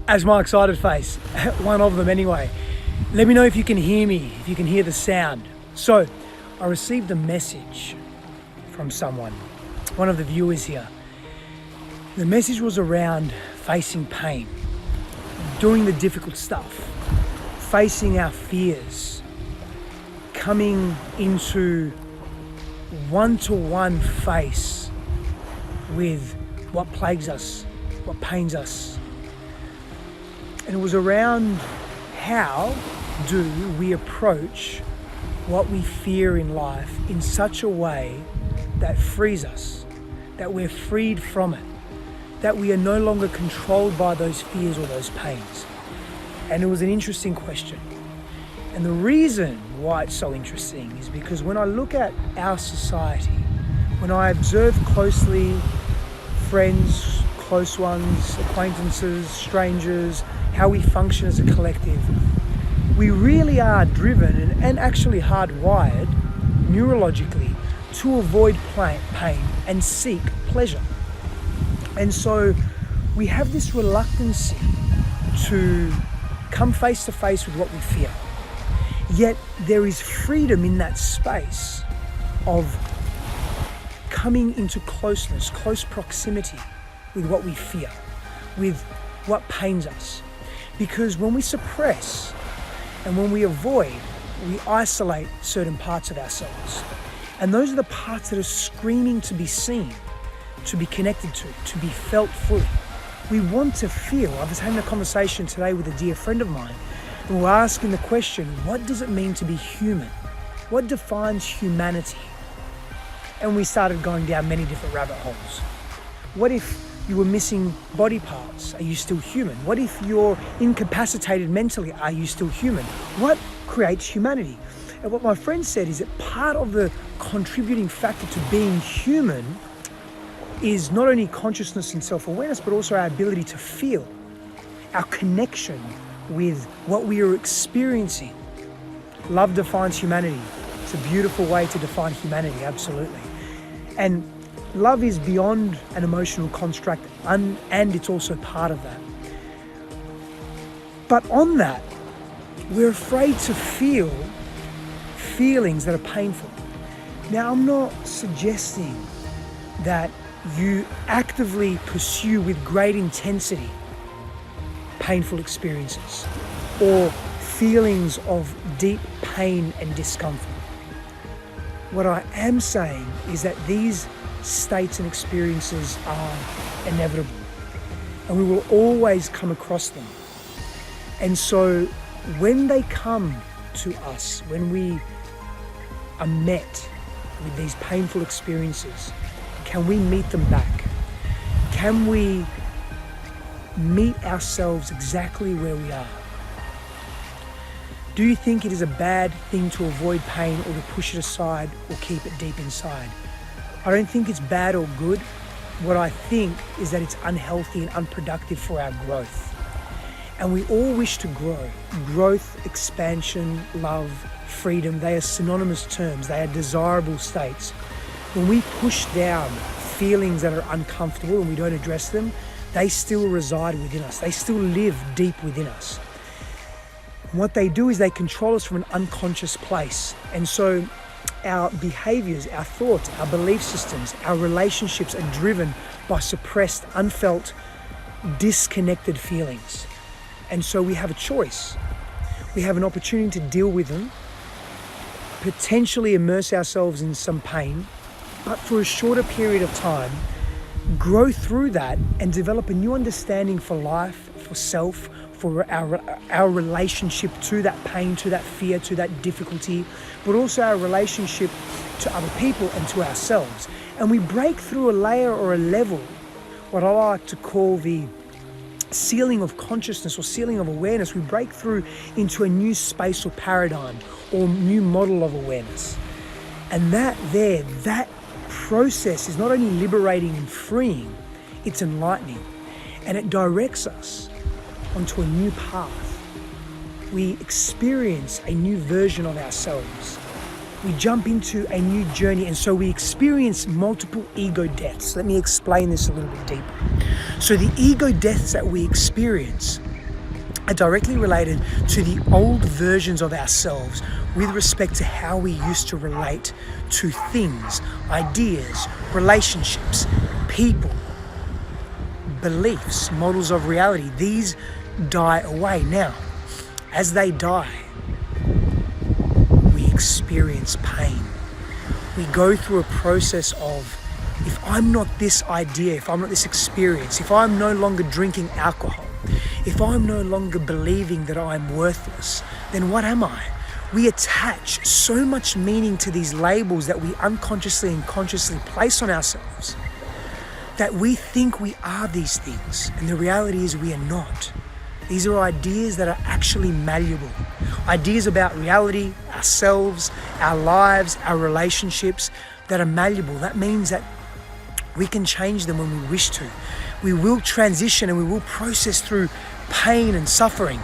as my excited face, one of them anyway. Let me know if you can hear me, if you can hear the sound. So, I received a message from someone, one of the viewers here. The message was around facing pain, doing the difficult stuff, facing our fears, coming into one-to-one face with what plagues us, what pains us. And it was around how do we approach what we fear in life in such a way that frees us, that we're freed from it, that we are no longer controlled by those fears or those pains. And it was an interesting question. And the reason why it's so interesting is because when I look at our society, when I observe closely friends, close ones, acquaintances, strangers, how we function as a collective, we really are driven and actually hardwired neurologically to avoid pain and seek pleasure. And so we have this reluctancy to come face to face with what we fear. Yet there is freedom in that space of coming into closeness, close proximity with what we fear, with what pains us. Because when we suppress and when we avoid, we isolate certain parts of ourselves. And those are the parts that are screaming to be seen, to be connected to be felt fully. We want to feel. I was having a conversation today with a dear friend of mine, and we were asking the question, what does it mean to be human? What defines humanity? And we started going down many different rabbit holes. What if you were missing body parts? Are you still human? What if you're incapacitated mentally? Are you still human? What creates humanity? And what my friend said is that part of the contributing factor to being human is not only consciousness and self-awareness, but also our ability to feel, our connection with what we are experiencing. Love defines humanity. It's a beautiful way to define humanity, absolutely. And love is beyond an emotional construct, and it's also part of that. But on that, we're afraid to feel feelings that are painful. Now, I'm not suggesting that you actively pursue with great intensity painful experiences or feelings of deep pain and discomfort. What I am saying is that these states and experiences are inevitable, and we will always come across them. And so when they come to us, when we are met with these painful experiences, can we meet them back? Can we meet ourselves exactly where we are? Do you think it is a bad thing to avoid pain or to push it aside or keep it deep inside? I don't think it's bad or good. What I think is that it's unhealthy and unproductive for our growth. And we all wish to grow. Growth, expansion, love, freedom, they are synonymous terms. They are desirable states. When we push down feelings that are uncomfortable and we don't address them, they still reside within us. They still live deep within us. And what they do is they control us from an unconscious place. And so our behaviors, our thoughts, our belief systems, our relationships are driven by suppressed, unfelt, disconnected feelings. And so we have a choice. We have an opportunity to deal with them, potentially immerse ourselves in some pain, but for a shorter period of time, grow through that and develop a new understanding for life, for self, for our relationship to that pain, to that fear, to that difficulty, but also our relationship to other people and to ourselves. And we break through a layer or a level, what I like to call the ceiling of consciousness or ceiling of awareness. We break through into a new space or paradigm or new model of awareness. And that process is not only liberating and freeing, it's enlightening. And it directs us onto a new path. We experience a new version of ourselves. We jump into a new journey, and so we experience multiple ego deaths. Let me explain this a little bit deeper. So the ego deaths that we experience are directly related to the old versions of ourselves with respect to how we used to relate to things, ideas, relationships, people, beliefs, models of reality. These die away. Now, as they die, we experience pain. We go through a process of, if I'm not this idea, if I'm not this experience, if I'm no longer drinking alcohol, if I'm no longer believing that I'm worthless, then what am I? We attach so much meaning to these labels that we unconsciously and consciously place on ourselves that we think we are these things, and the reality is we are not. These are ideas that are actually malleable. Ideas about reality, ourselves, our lives, our relationships that are malleable. That means that we can change them when we wish to. We will transition and we will process through pain and suffering.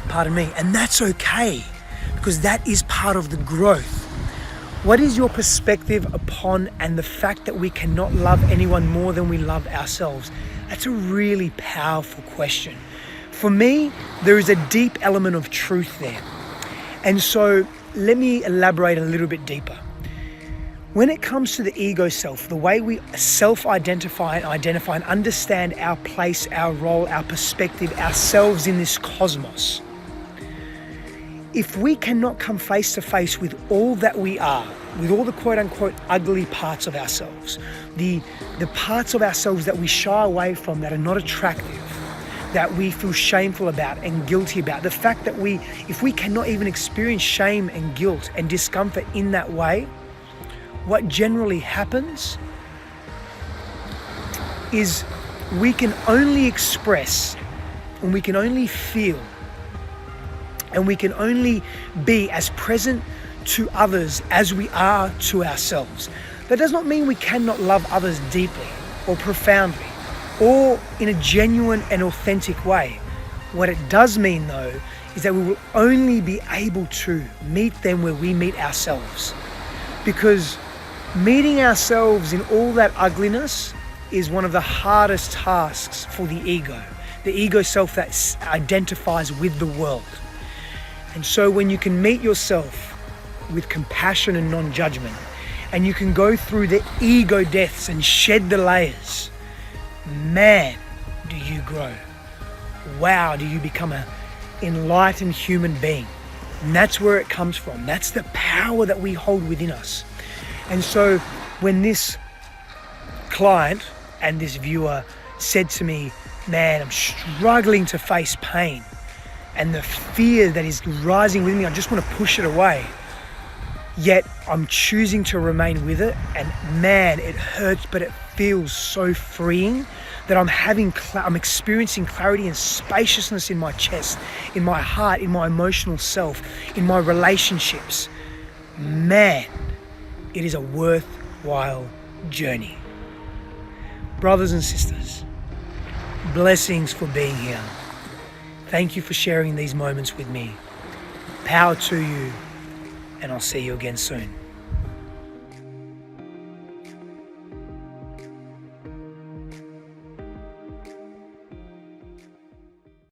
Pardon me. And that's okay, because that is part of the growth. What is your perspective upon and the fact that we cannot love anyone more than we love ourselves? That's a really powerful question. For me, there is a deep element of truth there. And so let me elaborate a little bit deeper. When it comes to the ego self, the way we self-identify and understand our place, our role, our perspective, ourselves in this cosmos, if we cannot come face to face with all that we are, with all the quote unquote ugly parts of ourselves, the parts of ourselves that we shy away from, that are not attractive, that we feel shameful about and guilty about, the fact that if we cannot even experience shame and guilt and discomfort in that way, what generally happens is we can only express and we can only feel and we can only be as present to others as we are to ourselves. That does not mean we cannot love others deeply or profoundly or in a genuine and authentic way. What it does mean though is that we will only be able to meet them where we meet ourselves, because meeting ourselves in all that ugliness is one of the hardest tasks for the ego self that identifies with the world. And so when you can meet yourself with compassion and non-judgment, and you can go through the ego deaths and shed the layers, man, do you grow. Wow, do you become an enlightened human being. And that's where it comes from. That's the power that we hold within us. And so when this client and this viewer said to me, man, I'm struggling to face pain, and the fear that is rising within me, I just want to push it away. Yet I'm choosing to remain with it, and man, it hurts, but it feels so freeing that I'm experiencing clarity and spaciousness in my chest, in my heart, in my emotional self, in my relationships. Man, it is a worthwhile journey. Brothers and sisters, blessings for being here. Thank you for sharing these moments with me. Power to you, and I'll see you again soon.